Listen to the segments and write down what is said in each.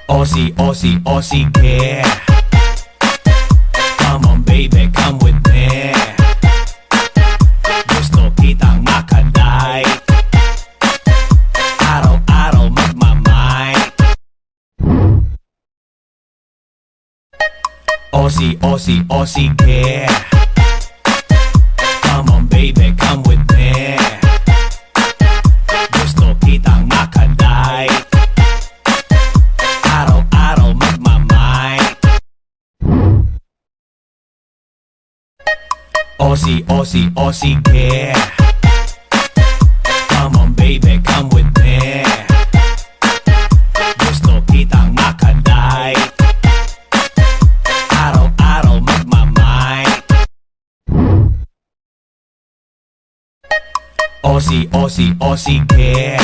Aussie, Aussie, Aussie care. Come on baby, come with me. Gusto kitang makadai. Araw-araw magmamay. Aussie, Aussie, Aussie care. Come on baby, come with me. Gusto kitang makadai. Araw-araw magmamay. Aussie, Aussie, Aussie care. Come on baby, come with me. Gusto kitang makadai. Araw-araw magmamay. Aussie, Aussie, Aussie care.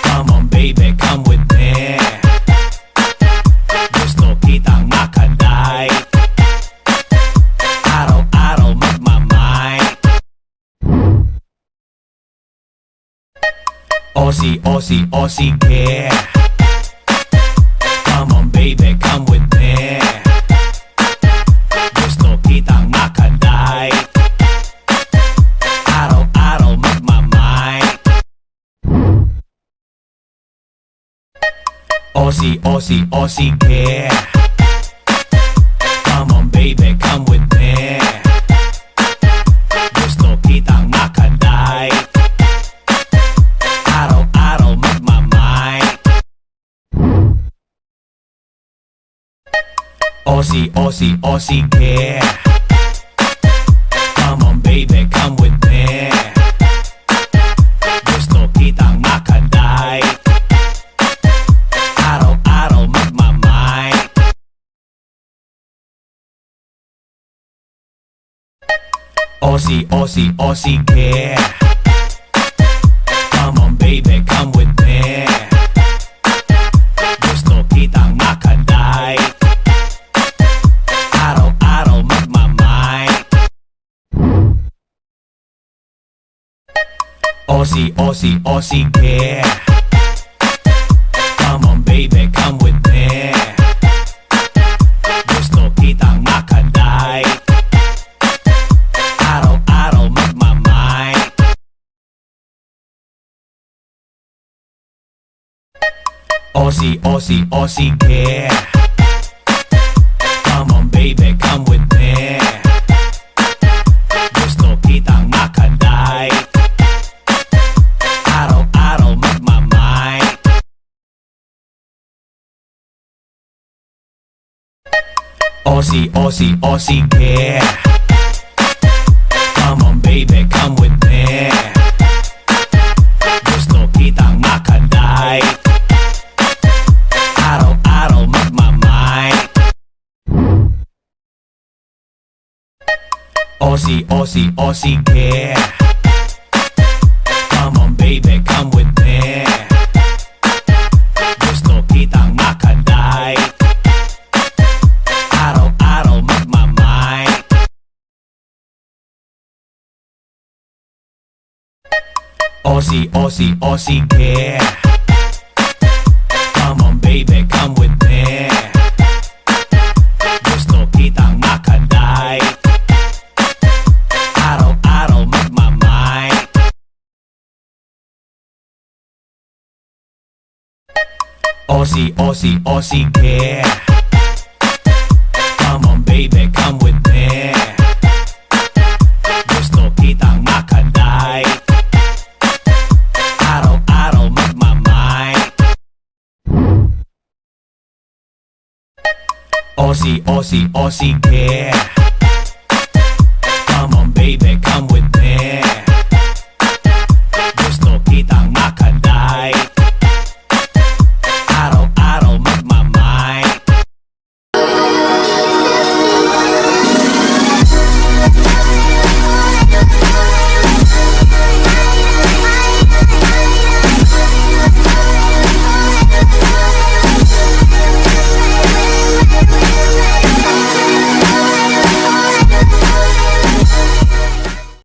Come on baby, come with me. Gusto kitang makadai. Araw-araw magmamay. Aussie, Aussie, Aussie care. Come on baby, come with me. Gusto kitang makadai. Araw-araw magmamay. Aussie, Aussie, Aussie care. Come on baby, come with me. Gusto kitang makadai. Araw-araw magmamay. Aussie, Aussie, Aussie care. Come on baby, come with me. Gusto kitang makadai. Araw-araw magmamay. Aussie, Aussie, Aussie care. Come on baby, come with me. Gusto kitang makadai. Araw-araw magmamay. Aussie, Aussie, Aussie care. Come on baby, come with me. Gusto kitang makadai. Araw-araw magmamay. Aussie, Aussie, Aussie care. Come on baby, come with me. Gusto kitang makadai. Araw-araw magmamay. Aussie, Aussie, Aussie care. Come on baby, come with me. Gusto kitang makadai. Araw-araw magmamay. Aussie, Aussie, Aussie care. Come on baby, come with me. Gusto kitang makadai. Araw-araw magmamay. Aussie, Aussie, Aussie care. Come on baby, come with me. Gusto kitang makadai. Araw-araw magmamay. Aussie, Aussie, Aussie care. Come on baby, come with me. Gusto kitang makadai. Araw-araw magmamay. Aussie, Aussie, Aussie care. Come on baby, come with me. Gusto kitang